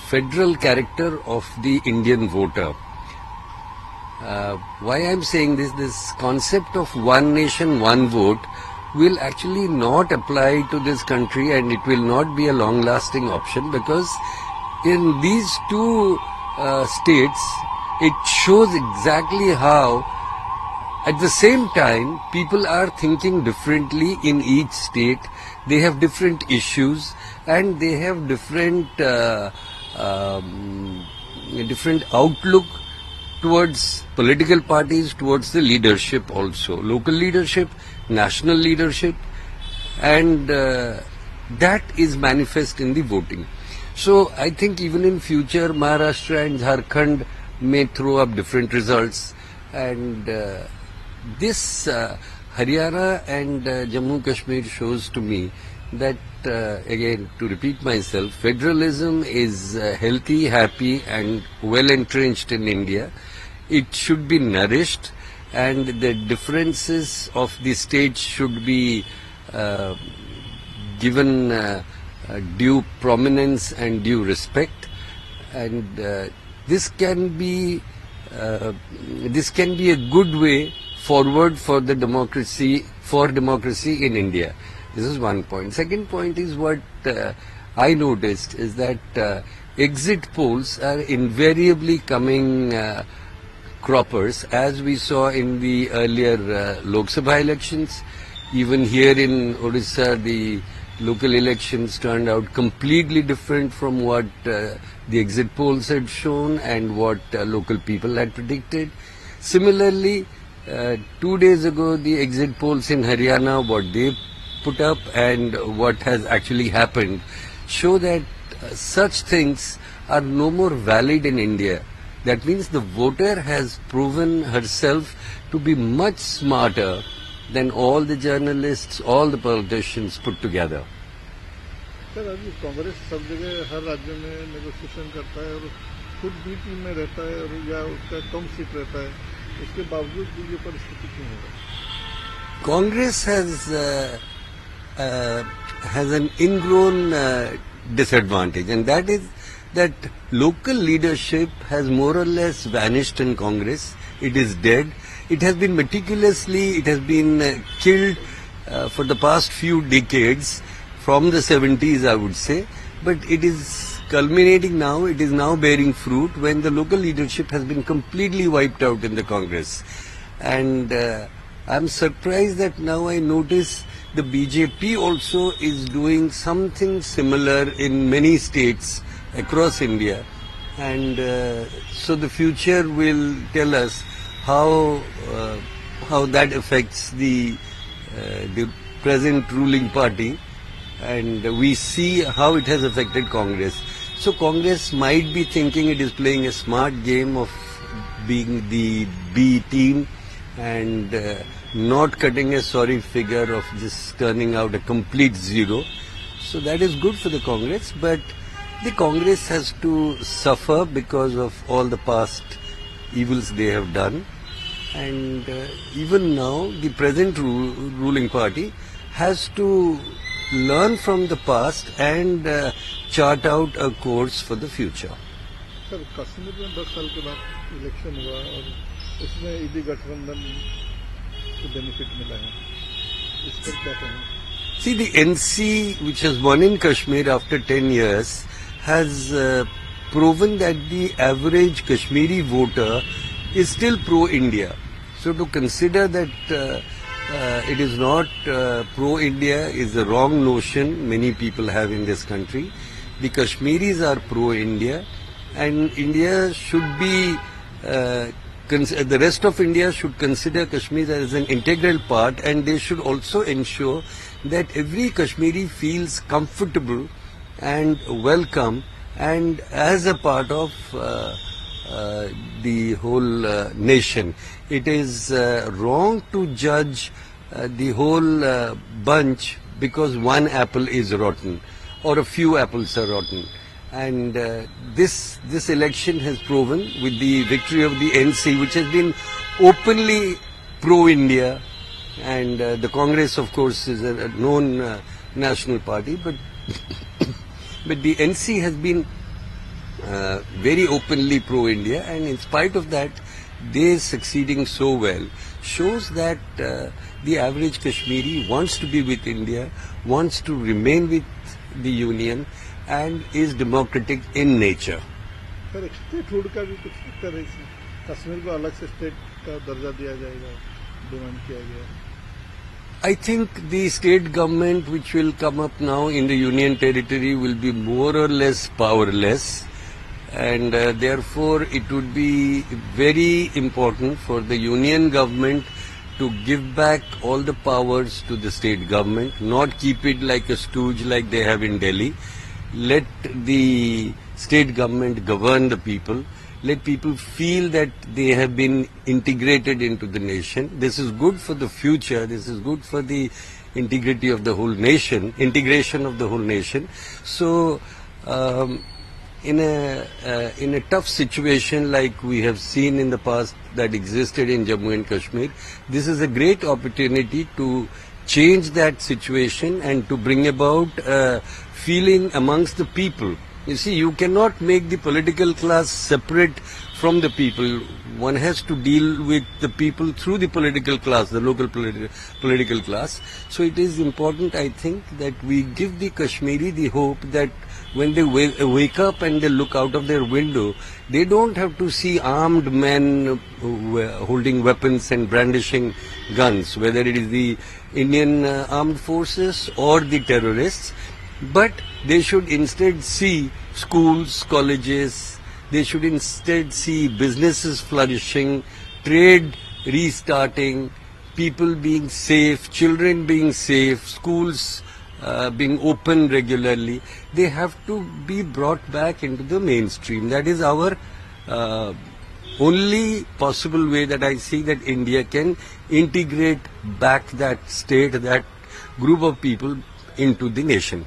federal character of the Indian voter. Why I'm saying this concept of one nation, one vote will actually not apply to this country, and it will not be a long-lasting option, because in these two states, it shows exactly how at the same time people are thinking differently in each state. They have different issues and they have different outlook towards political parties, towards the leadership also, local leadership, national leadership, and that is manifest in the voting. So I think even in future Maharashtra and Jharkhand may throw up different results, and this Haryana and Jammu Kashmir shows to me that again, to repeat myself, federalism is healthy, happy and well entrenched in India. It should be nourished, and the differences of the states should be given due prominence and due respect, and this can be a good way forward for the democracy in India. This is one point. Second point is what I noticed is that exit polls are invariably coming croppers, as we saw in the earlier Lok Sabha elections. Even here in Odisha, the local elections turned out completely different from what the exit polls had shown and what local people had predicted. Similarly, 2 days ago, the exit polls in Haryana, what they put up and what has actually happened, show that such things are no more valid in India. That means the voter has proven herself to be much smarter than all the journalists, all the politicians put together. Sir, अभी कांग्रेस सब जगह हर राज्य में negotiation करता है और खुद B team में रहता है, और या उसका कम सीट रहता है, उसके बावजूद भी ये परिस्थिति क्यों हो रहा है? Congress has an ingrown disadvantage, and that is that local leadership has more or less vanished in Congress. It is dead. It has been killed for the past few decades, from the 70s I would say, but it is culminating now. It is now bearing fruit when the local leadership has been completely wiped out in the Congress. And I'm surprised that now I notice the BJP also is doing something similar in many states across India, and so the future will tell us how that affects the present ruling party, and we see how it has affected Congress. So Congress might be thinking it is playing a smart game of being the B team and not cutting a sorry figure of just turning out a complete zero. So that is good for the Congress, but the Congress has to suffer because of all the past evils they have done, and even now the present ruling party has to learn from the past and chart out a course for the future. Sir, Kashmir में 10 साल के बाद election हुआ और उसमें ED गठबंधन को benefit मिला है, इस पर क्या कहें? See, the NC, which has won in Kashmir after 10 years, has proven that the average Kashmiri voter is still pro-India. So to consider that it is not pro-India is a wrong notion many people have in this country. The Kashmiris are pro-India, and India should be, the rest of India should consider Kashmir as an integral part, and they should also ensure that every Kashmiri feels comfortable and welcome and as a part of the whole nation. It is wrong to judge the whole bunch because one apple is rotten or a few apples are rotten. And this election has proven, with the victory of the NC, which has been openly pro-India, and the Congress, of course, is a known national party, but but the NC has been very openly pro-India, and in spite of that, they succeeding so well shows that the average Kashmiri wants to be with India, wants to remain with the Union, and is democratic in nature. Sir statehood का भी कुछ factor है इसमें, कश्मीर को अलग से state का दर्जा दिया जाएगा, डिमांड किया गया. I think the state government which will come up now in the union territory will be more or less powerless, and therefore it would be very important for the union government to give back all the powers to the state government, not keep it like a stooge like they have in Delhi. Let the state government govern the people. Let people feel that they have been integrated into the nation. This is good for the future. This is good for the integrity of the whole nation, integration of the whole nation. So, in a tough situation like we have seen in the past that existed in Jammu and Kashmir, this is a great opportunity to change that situation and to bring about feeling amongst the people. You see, you cannot make the political class separate from the people. One has to deal with the people through the political class, the local political class. So it is important, I think, that we give the Kashmiri the hope that when they wake up and they look out of their window, they don't have to see armed men holding weapons and brandishing guns, whether it is the Indian armed forces or the terrorists. But they should instead see schools, colleges, they should instead see businesses flourishing, trade restarting, people being safe, children being safe, schools being open regularly. They have to be brought back into the mainstream. That is our only possible way that I see that India can integrate back that state, that group of people into the nation.